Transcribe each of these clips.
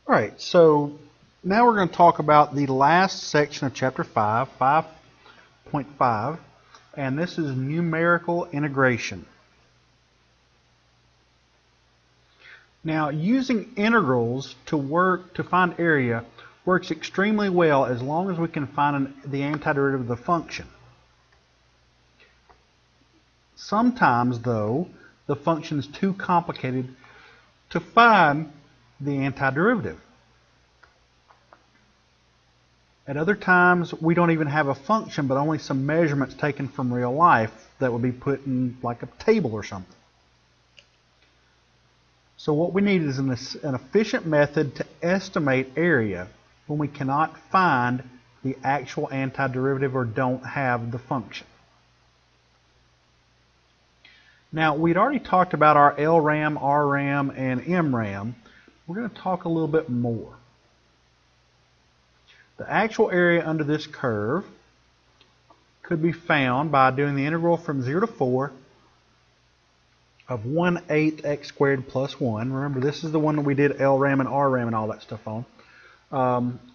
Alright, so now we're going to talk about the last section of Chapter 5, 5.5, and this is numerical integration. Now, using integrals to find area works extremely well as long as we can find the antiderivative of the function. Sometimes, though, the function is too complicated to find the antiderivative. At other times, we don't even have a function, but only some measurements taken from real life that would be put in like a table or something. So what we need is an efficient method to estimate area when we cannot find the actual antiderivative or don't have the function. Now, we'd already talked about our LRAM, RRAM, and MRAM. We're going to talk a little bit more. The actual area under this curve could be found by doing the integral from 0 to 4 of 1/8 x squared plus 1. Remember, this is the one that we did LRAM and RRAM and all that stuff on.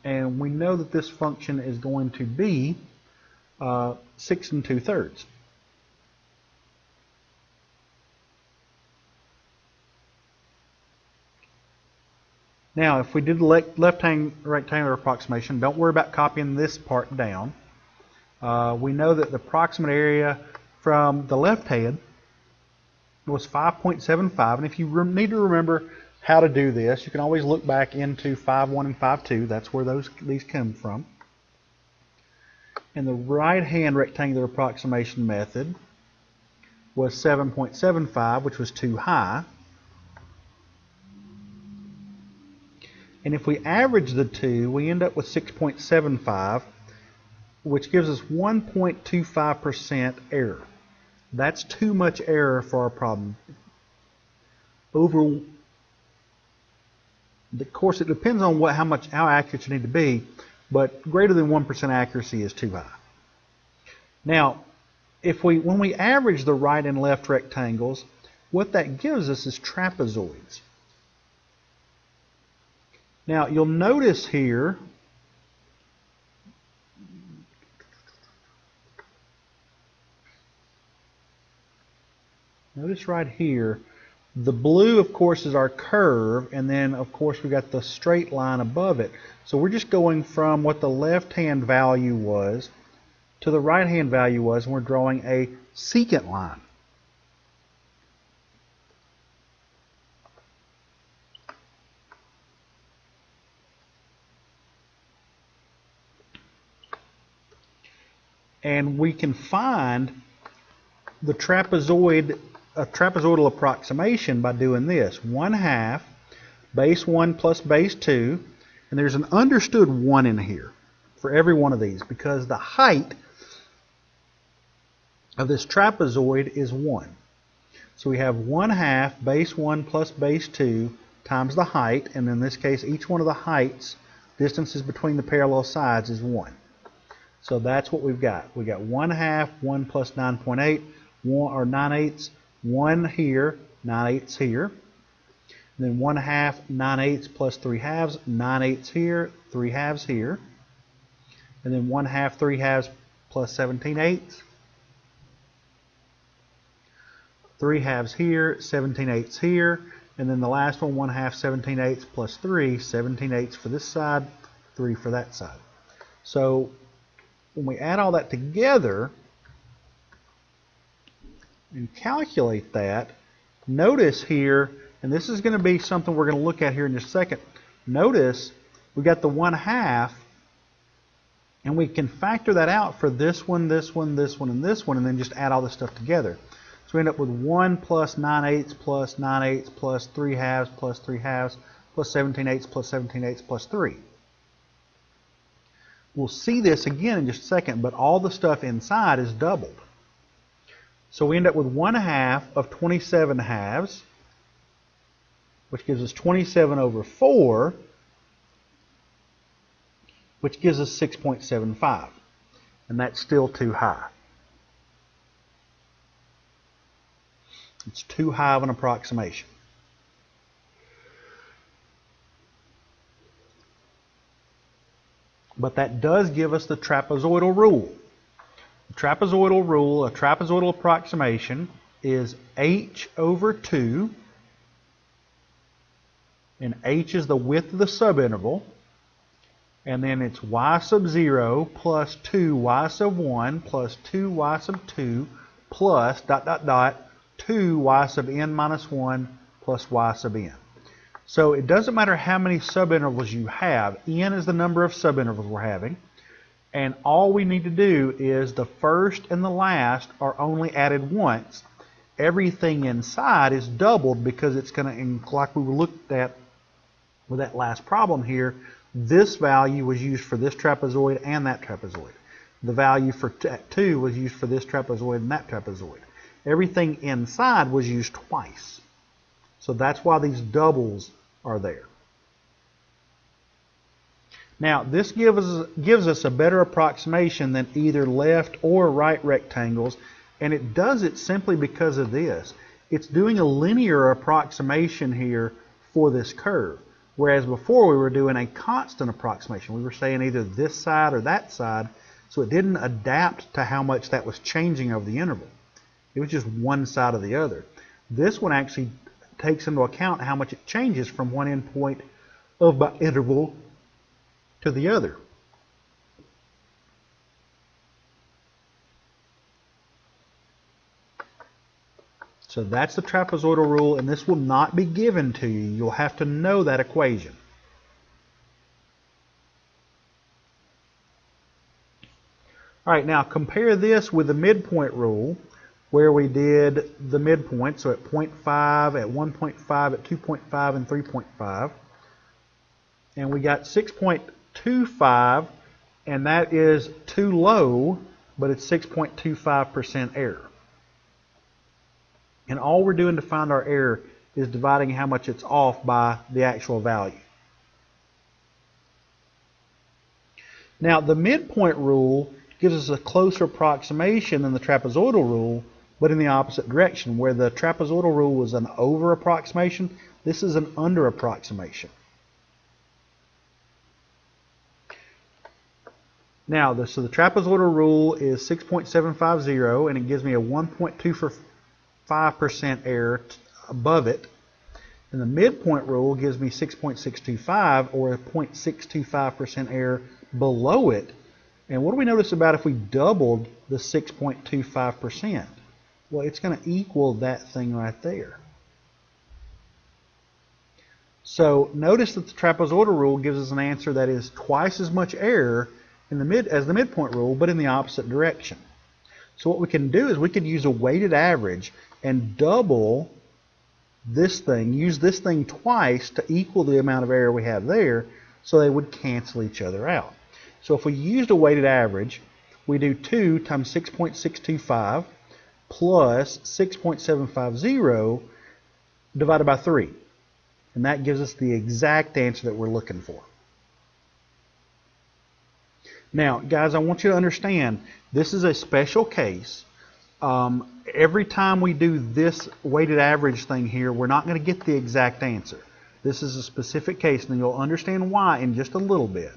And we know that this function is going to be 6 2/3. Now, if we did the left-hand rectangular approximation, don't worry about copying this part down. We know that the approximate area from the left hand was 5.75, and if you need to remember how to do this, you can always look back into 5.1 and 5.2. That's where these come from. And the right-hand rectangular approximation method was 7.75, which was too high. And if we average the two, we end up with 6.75, which gives us 1.25% error. That's too much error for our problem. Of course, it depends on how accurate you need to be, but greater than 1% accuracy is too high. Now, when we average the right and left rectangles, what that gives us is trapezoids. Now, you'll notice here right here, the blue, of course, is our curve, and then, of course, we got the straight line above it. So we're just going from what the left-hand value was to the right-hand value was, and we're drawing a secant line. And we can find the trapezoidal approximation by doing this. 1/2 base 1 plus base 2, and there's an understood 1 in here for every one of these because the height of this trapezoid is 1. So we have 1/2 base 1 plus base 2 times the height, and in this case each one of the heights, distances between the parallel sides, is 1. So that's what we've got. We got 1/2, 1 plus 9.8, 1 or 9/8, 1 here, 9/8 here. And then 1/2, 9/8 plus 3/2, 9/8 here, 3/2 here. And then 1/2, 3/2 plus 17/8. 3/2 here, 17/8 here. And then the last one, 1/2, 17/8 plus 3, 17/8 for this side, 3 for that side. So when we add all that together and calculate that, notice here, and this is going to be something we're going to look at here in just a second, notice we got the 1/2, and we can factor that out for this one, this one, this one, and this one, and then just add all this stuff together. So we end up with 1 plus 9/8 plus 9/8 plus 3/2 plus 3/2 plus 17/8 plus 17/8 plus 3. We'll see this again in just a second, but all the stuff inside is doubled. So we end up with 1/2 of 27/2, which gives us 27 over 4, which gives us 6.75. And that's still too high. It's too high of an approximation. but that does give us the trapezoidal rule. The trapezoidal rule, a trapezoidal approximation, is h over 2, and h is the width of the subinterval, and then it's y sub 0 plus 2y sub 1 plus 2y sub 2 plus dot dot dot 2y sub n minus 1 plus y sub n. So it doesn't matter how many subintervals you have. N is the number of subintervals we're having. And all we need to do is the first and the last are only added once. Everything inside is doubled because it's going to, like we looked at with that last problem here, this value was used for this trapezoid and that trapezoid. The value for 2 was used for this trapezoid and that trapezoid. Everything inside was used twice. So that's why these doubles are there. Now, this gives us a better approximation than either left or right rectangles, and it does it simply because of this. It's doing a linear approximation here for this curve, whereas before we were doing a constant approximation. We were saying either this side or that side, so it didn't adapt to how much that was changing over the interval. It was just one side or the other. This one actually takes into account how much it changes from one endpoint of the interval to the other. So that's the trapezoidal rule, and this will not be given to you. You'll have to know that equation. All right, now compare this with the midpoint rule, where we did the midpoint, so at 0.5, at 1.5, at 2.5, and 3.5. And we got 6.25, and that is too low, but it's 6.25% error. And all we're doing to find our error is dividing how much it's off by the actual value. Now, the midpoint rule gives us a closer approximation than the trapezoidal rule, but in the opposite direction. Where the trapezoidal rule was an over approximation, this is an under approximation. Now, so the trapezoidal rule is 6.750, and it gives me a 1.25% error above it. And the midpoint rule gives me 6.625, or a 0.625% error below it. And what do we notice about if we doubled the 6.25%? Well, it's going to equal that thing right there. So notice that the trapezoidal rule gives us an answer that is twice as much error as the midpoint rule, but in the opposite direction. So what we can do is we could use a weighted average and double this thing, use this thing twice to equal the amount of error we have there, so they would cancel each other out. So if we used a weighted average, we do 2 times 6.625 plus 6.750 divided by 3. And that gives us the exact answer that we're looking for. Now, guys, I want you to understand, this is a special case. Every time we do this weighted average thing here, we're not going to get the exact answer. This is a specific case, and you'll understand why in just a little bit.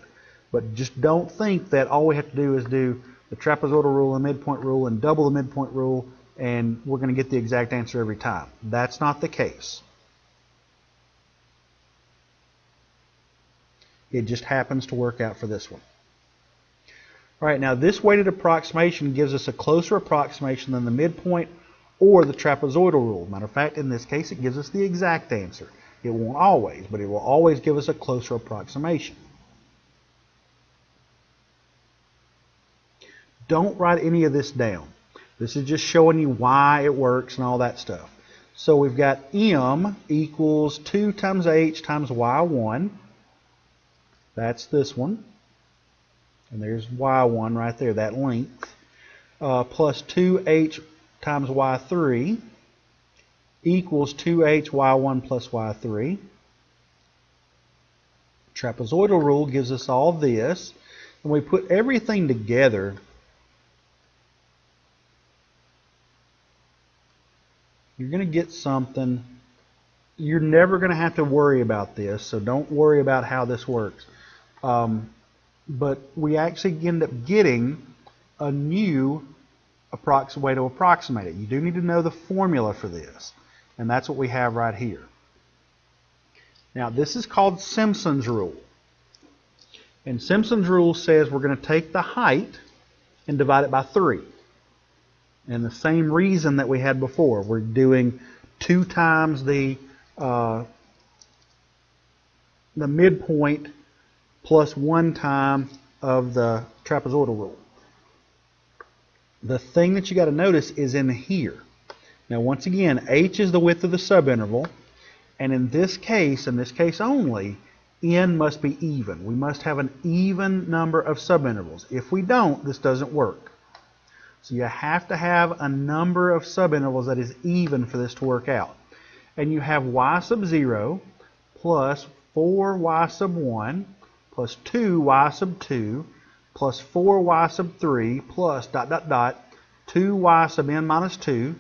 But just don't think that all we have to do is do the trapezoidal rule and midpoint rule and double the midpoint rule, and we're going to get the exact answer every time. That's not the case. It just happens to work out for this one. All right, now this weighted approximation gives us a closer approximation than the midpoint or the trapezoidal rule. Matter of fact, in this case, it gives us the exact answer. It won't always, but it will always give us a closer approximation. Don't write any of this down. This is just showing you why it works and all that stuff. So we've got m equals 2 times h times y1. That's this one. And there's y1 right there, that length. Plus 2h times y3 equals 2h y1 plus y3. Trapezoidal rule gives us all this. And we put everything together. You're going to get something. You're never going to have to worry about this, so don't worry about how this works. but we actually end up getting a new way to approximate it. You do need to know the formula for this, and that's what we have right here. Now this is called Simpsons Rule. And Simpsons Rule says we're going to take the height and divide it by 3. And the same reason that we had before. We're doing 2 times the midpoint plus 1 time of the trapezoidal rule. The thing that you got to notice is in here. Now once again, h is the width of the subinterval, and in this case only, n must be even. We must have an even number of subintervals. If we don't, this doesn't work. So you have to have a number of subintervals that is even for this to work out. And you have y sub 0 plus 4y sub 1 plus 2y sub 2 plus 4y sub 3 plus ... 2y sub n minus 2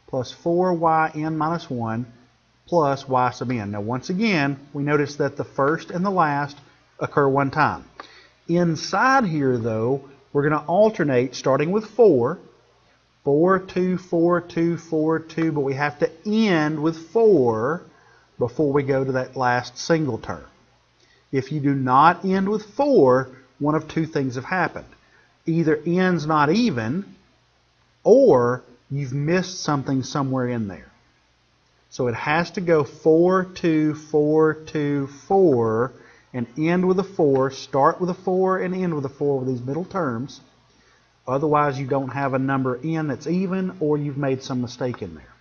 plus 4yn minus 1 plus y sub n. Now once again, we notice that the first and the last occur one time. Inside here though, we're going to alternate starting with 4, 4, 2, 4, 2, 4, 2, but we have to end with 4 before we go to that last single term. If you do not end with 4, one of two things have happened. Either n's not even, or you've missed something somewhere in there. So it has to go 4, 2, 4, 2, 4, and end with a 4, start with a 4, and end with a 4 with these middle terms. Otherwise, you don't have a number n that's even, or you've made some mistake in there.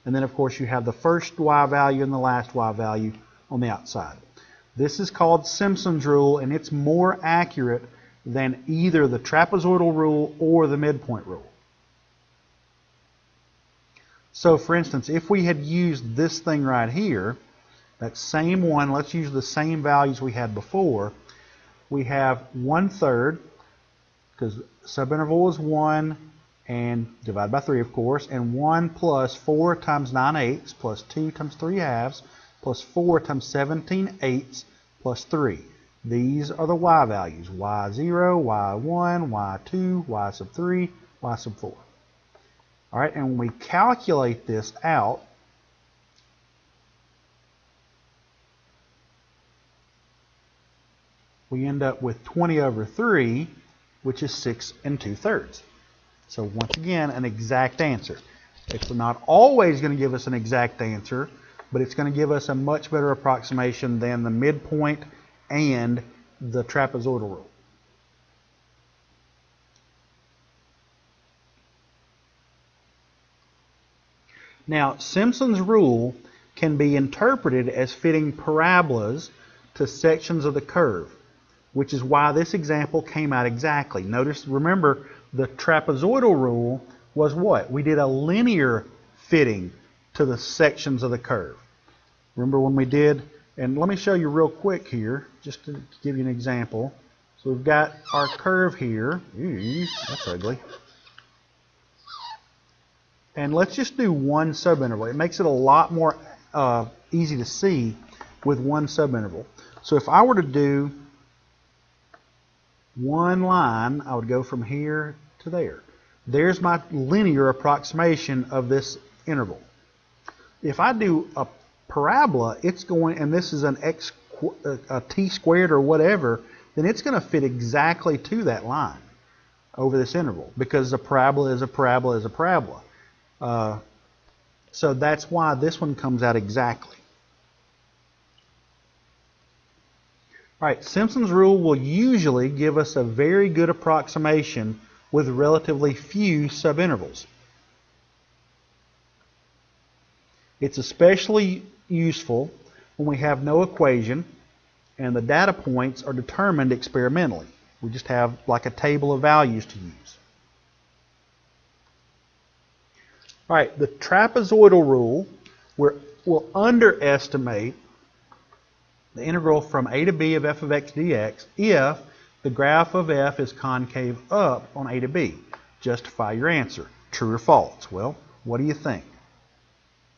And then, of course, you have the first y value and the last y value on the outside. This is called Simpsons Rule, and it's more accurate than either the Trapezoidal Rule or the Midpoint Rule. So, for instance, if we had used this thing right here, that same one, let's use the same values we had before. We have 1/3, because subinterval is 1, and divided by 3, of course, and 1 plus 4 times 9/8 plus 2 times 3/2 plus 4 times 17/8 plus 3. These are the y values, y0, y1, y2, y sub 3, y sub 4. All right, and when we calculate this out, we end up with 20/3, which is 6 2/3. So once again, an exact answer. It's not always going to give us an exact answer, but it's going to give us a much better approximation than the midpoint and the trapezoidal rule. Now, Simpsons Rule can be interpreted as fitting parabolas to sections of the curve, which is why this example came out exactly. Notice, remember, the trapezoidal rule was what? We did a linear fitting to the sections of the curve. Remember when we did, and let me show you real quick here, just to give you an example. So we've got our curve here. Ooh, that's ugly. And let's just do one subinterval. It makes it a lot more easy to see with one subinterval. So if I were to do one line, I would go from here to there. There's my linear approximation of this interval. If I do a parabola, it's going, and this is an a t squared or whatever, then it's going to fit exactly to that line over this interval, because a parabola is a parabola is a parabola. So that's why this one comes out exactly. All right, Simpsons Rule will usually give us a very good approximation with relatively few subintervals. It's especially useful when we have no equation and the data points are determined experimentally. We just have like a table of values to use. All right, the trapezoidal rule will underestimate the integral from a to b of f of x dx if the graph of f is concave up on a to b. Justify your answer. True or false? Well, what do you think?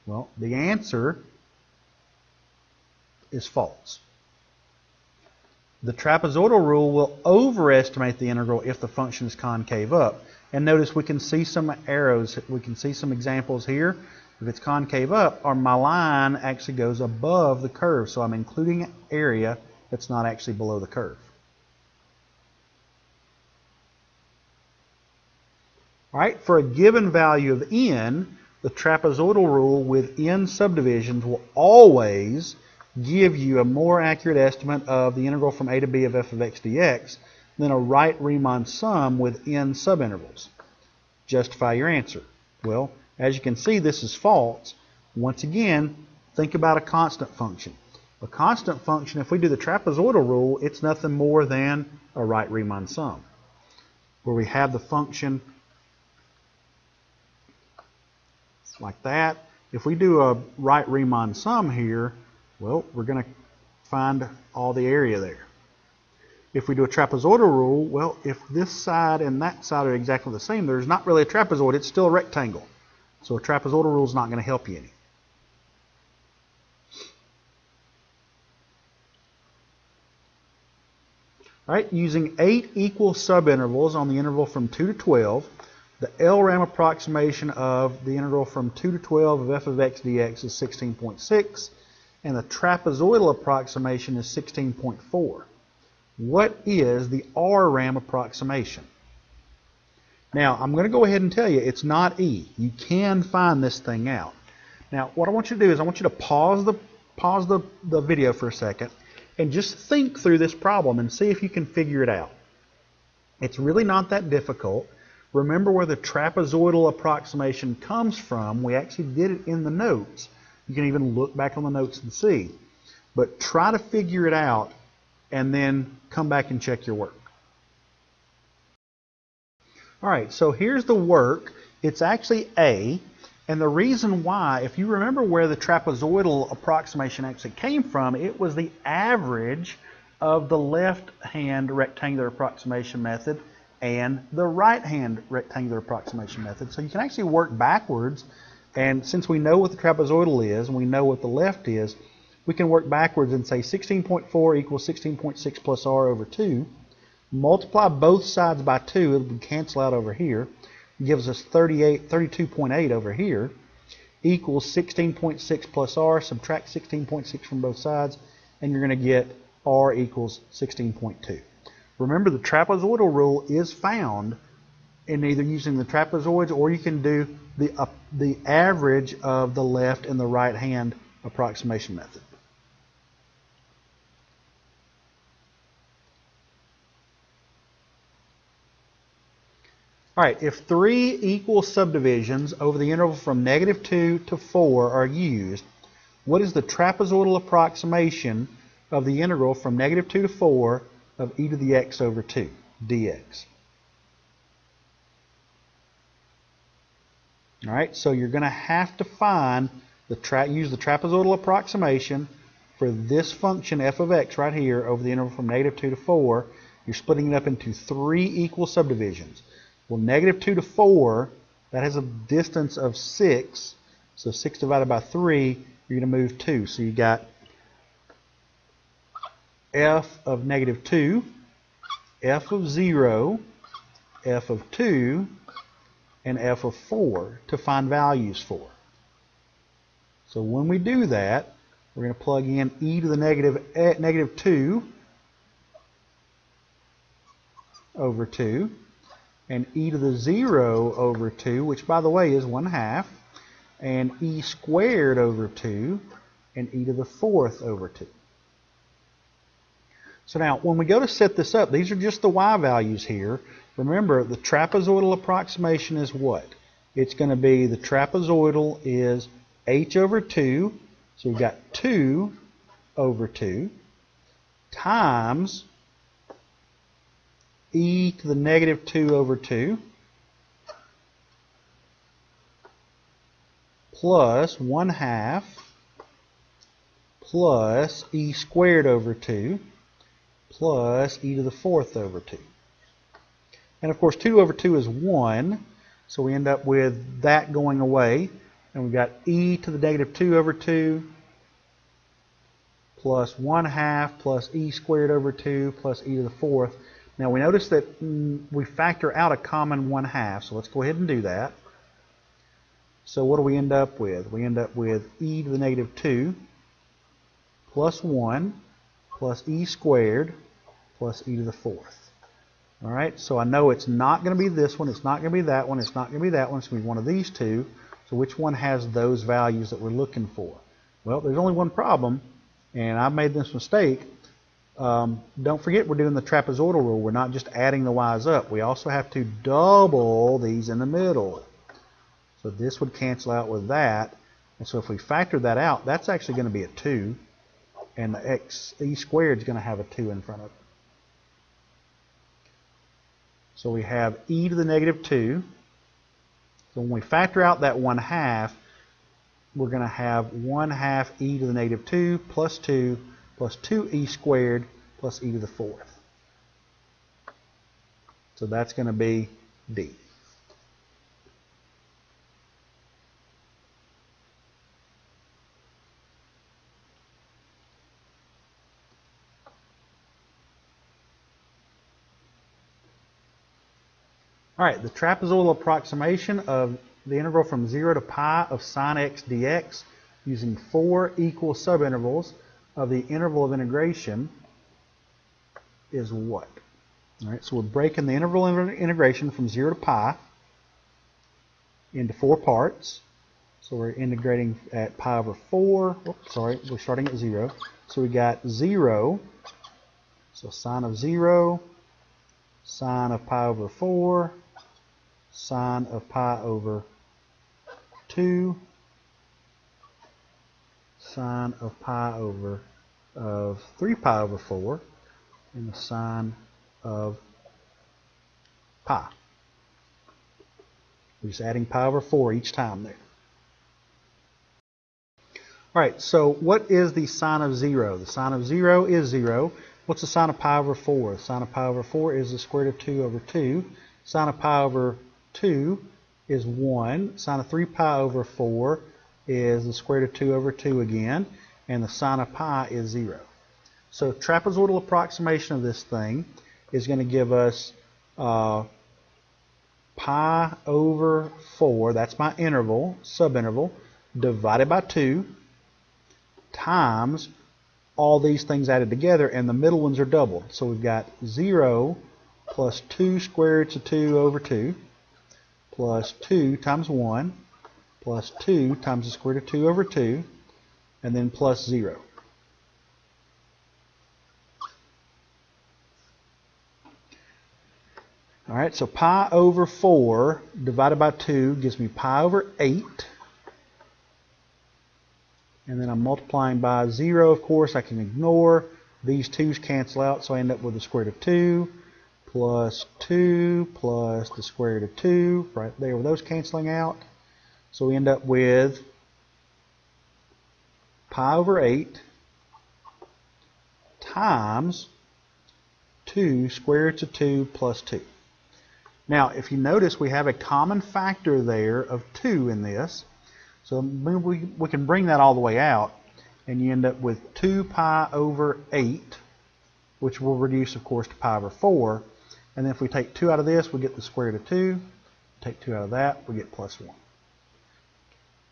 Well, the answer is false. The trapezoidal rule will overestimate the integral if the function is concave up. And notice we can see some arrows, we can see some examples here. If it's concave up, my line actually goes above the curve, so I'm including an area that's not actually below the curve. All right, for a given value of n, the trapezoidal rule with n subdivisions will always give you a more accurate estimate of the integral from a to b of f of x dx than a right Riemann sum with n subintervals. Justify your answer. Well, as you can see, this is false. Once again, think about a constant function. A constant function, if we do the trapezoidal rule, it's nothing more than a right Riemann sum, where we have the function like that. If we do a right Riemann sum here, well, we're going to find all the area there. If we do a trapezoidal rule, well, if this side and that side are exactly the same, there's not really a trapezoid, it's still a rectangle. So a trapezoidal rule is not going to help you any. All right, using 8 equal subintervals on the interval from 2 to 12, the LRAM approximation of the integral from 2 to 12 of f of x dx is 16.6, and the trapezoidal approximation is 16.4. What is the RRAM approximation? Now, I'm going to go ahead and tell you it's not E. You can find this thing out. Now, what I want you to do is I want you to pause the video for a second and just think through this problem and see if you can figure it out. It's really not that difficult. Remember where the trapezoidal approximation comes from. We actually did it in the notes. You can even look back on the notes and see. But try to figure it out and then come back and check your work. All right, so here's the work. It's actually A, and the reason why, if you remember where the trapezoidal approximation actually came from, it was the average of the left-hand rectangular approximation method and the right-hand rectangular approximation method. So you can actually work backwards, and since we know what the trapezoidal is and we know what the left is, we can work backwards and say 16.4 equals 16.6 plus r over 2. Multiply both sides by 2, it will cancel out over here. It gives us 32.8 over here, equals 16.6 plus r. Subtract 16.6 from both sides, and you're going to get r equals 16.2. Remember, the trapezoidal rule is found in either using the trapezoids, or you can do the average of the left and the right hand approximation method. All right, if 3 equal subdivisions over the interval from -2 to 4 are used, what is the trapezoidal approximation of the integral from -2 to 4 of e to the x over 2 dx? All right, so you're going to have to find use the trapezoidal approximation for this function f of x right here over the interval from -2 to 4. You're splitting it up into 3 equal subdivisions. Well, -2 to 4, that has a distance of 6. So 6 divided by 3, you're going to move 2. So you got f of -2, f of 0, f of 2, and f of 4 to find values for. So when we do that, we're going to plug in e to the -2 over 2, and e to the 0 over 2, which by the way is 1/2, and e squared over 2, and e to the 4th over 2. So now, when we go to set this up, these are just the y values here. Remember, the trapezoidal approximation is what? It's going to be, the trapezoidal is h over 2, so we've got 2 over 2, times e to the -2 over 2, plus 1/2, plus e squared over 2, plus e to the 4th over 2. And of course 2 over 2 is 1, so we end up with that going away, and we've got e to the -2 over 2 plus 1/2 plus e squared over 2 plus e to the 4th. Now we notice that we factor out a common 1/2, so let's go ahead and do that. So what do we end up with? We end up with e to the negative 2 plus 1 plus e squared plus e to the 4th. All right, so I know it's not going to be this one, it's not going to be that one, it's not going to be that one, it's going to be one of these two. So which one has those values that we're looking for? Well, there's only one problem, and I made this mistake. Don't forget we're doing the trapezoidal rule. We're not just adding the y's up. We also have to double these in the middle. So this would cancel out with that. And so if we factor that out, that's actually going to be a 2. And the e squared is going to have a 2 in front of it. So we have e to the negative 2. So when we factor out that 1/2, we're going to have 1/2 e to the negative 2 plus 2 plus 2e squared plus e to the 4th. So that's going to be D. All right, the trapezoidal approximation of the interval from 0 to pi of sine x dx using 4 equal subintervals of the interval of integration is what? All right, so we're breaking the interval of integration from 0 to pi into 4 parts. So we're integrating at pi over 4. Oops, sorry, we're starting at 0. So we got 0, so sine of 0, sine of pi over 4, sine of pi over 2, sine of pi over of 3 pi over 4, and the sine of pi. We're just adding pi over 4 each time there. All right, so what is the sine of 0? The sine of 0 is 0. What's the sine of pi over 4? The sine of pi over 4 is the square root of 2 over 2. Sine of pi over 2 is 1. Sine of 3 pi over 4 is the square root of 2 over 2 again. And the sine of pi is 0. So trapezoidal approximation of this thing is going to give us pi over 4, that's my interval, subinterval, divided by 2, times all these things added together, and the middle ones are doubled. So we've got 0 plus 2 square roots of 2 over 2, plus 2 times 1, plus 2 times the square root of 2 over 2, and then plus 0. All right, so pi over 4 divided by 2 gives me pi over 8. And then I'm multiplying by 0, of course, I can ignore. These 2's cancel out, so I end up with the square root of 2 plus 2 plus the square root of 2, right there with those canceling out. So we end up with pi over 8 times 2 square roots of 2 plus 2. Now, if you notice, we have a common factor there of 2 in this. So we can bring that all the way out, and you end up with 2 pi over 8, which will reduce, of course, to pi over 4. And then if we take 2 out of this, we get the square root of 2. Take 2 out of that, we get plus 1.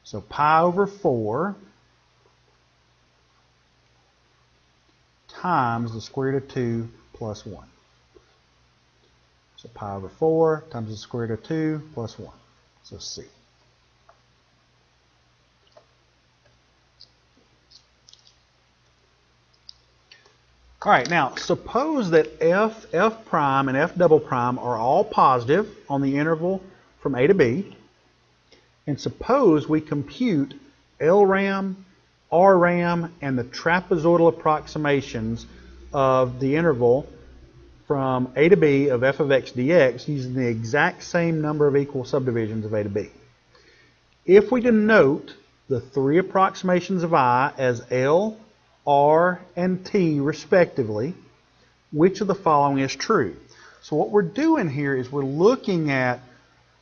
So pi over 4 times the square root of 2 plus 1. So pi over 4 times the square root of 2 plus 1. So C. All right, now suppose that f prime, and f double prime are all positive on the interval from A to B. And suppose we compute LRAM, RRAM, and the trapezoidal approximations of the interval from A to B of f of x dx using the exact same number of equal subdivisions of A to B. If we denote the 3 approximations of I as L, R, and T respectively, which of the following is true? So what we're doing here is we're looking at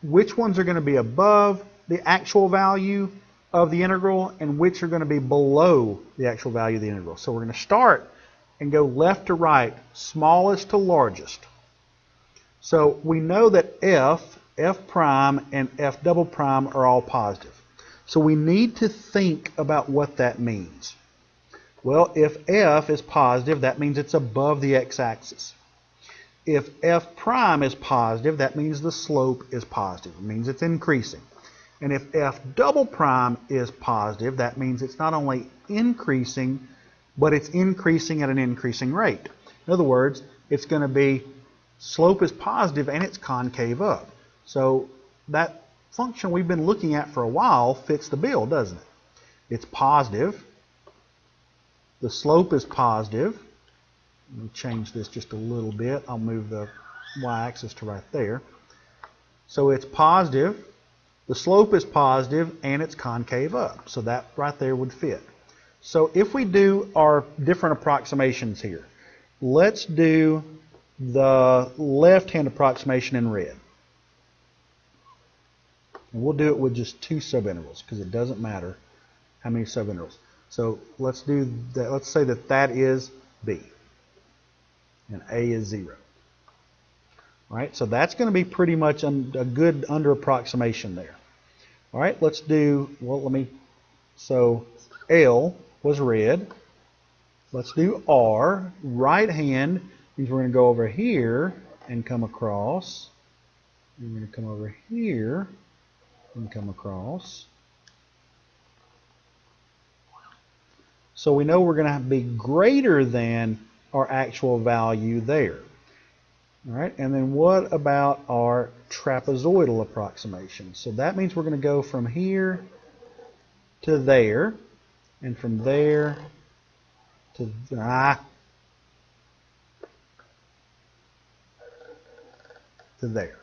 which ones are going to be above the actual value of the integral and which are going to be below the actual value of the integral. So we're going to start and go left to right, smallest to largest. So we know that f prime, and f double prime are all positive. So we need to think about what that means. Well, if f is positive, that means it's above the x-axis. If f prime is positive, that means the slope is positive. It means it's increasing. And if f double prime is positive, that means it's not only increasing, but it's increasing at an increasing rate. In other words, it's going to be slope is positive and it's concave up. So that function we've been looking at for a while fits the bill, doesn't it? It's positive. The slope is positive. Let me change this just a little bit. I'll move the y-axis to right there. So it's positive, the slope is positive, and it's concave up. So that right there would fit. So if we do our different approximations here, let's do the left-hand approximation in red. And we'll do it with just 2 subintervals because it doesn't matter how many subintervals. So let's do that. Let's say that that is B and A is 0. All right, so that's going to be pretty much a good under approximation there. All right, let's do, well, so L was red. Let's do R. Right hand means we're going to go over here and come across. We're going to come over here and come across. So we know we're going to be greater than our actual value there. All right, and then what about our trapezoidal approximation? So that means we're going to go from here to there, and from there to there.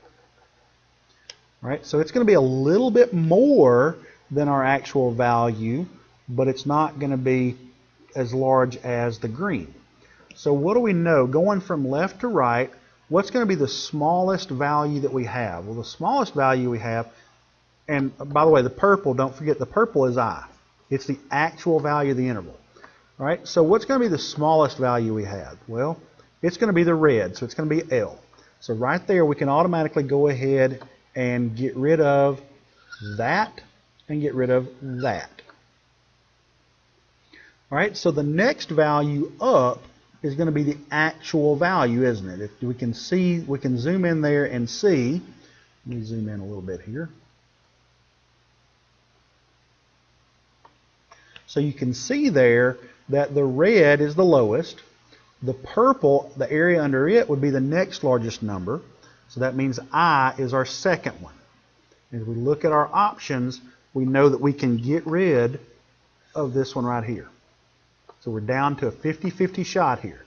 All right, so it's going to be a little bit more than our actual value, but it's not going to be as large as the green. So what do we know? Going from left to right, what's going to be the smallest value that we have? Well, the smallest value we have, and by the way, the purple, don't forget the purple is I. It's the actual value of the interval. All right, so what's going to be the smallest value we have? Well, it's going to be the red, so it's going to be L. So right there we can automatically go ahead and get rid of that and get rid of that. All right, so the next value up is going to be the actual value, isn't it? If we can see, we can zoom in there and see. Let me zoom in a little bit here. So you can see there that the red is the lowest. The purple, the area under it, would be the next largest number. So that means I is our second one. As we look at our options, we know that we can get rid of this one right here. So we're down to a 50-50 shot here.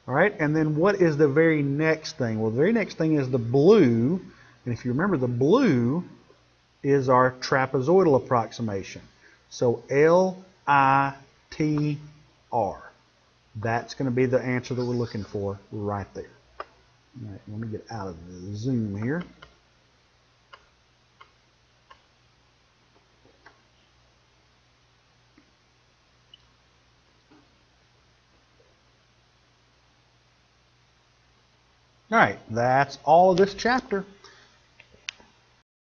All right, and then what is the very next thing? Well, the very next thing is the blue. And if you remember, the blue is our trapezoidal approximation. So LITR. That's going to be the answer that we're looking for right there. All right, let me get out of the zoom here. All right, that's all of this chapter.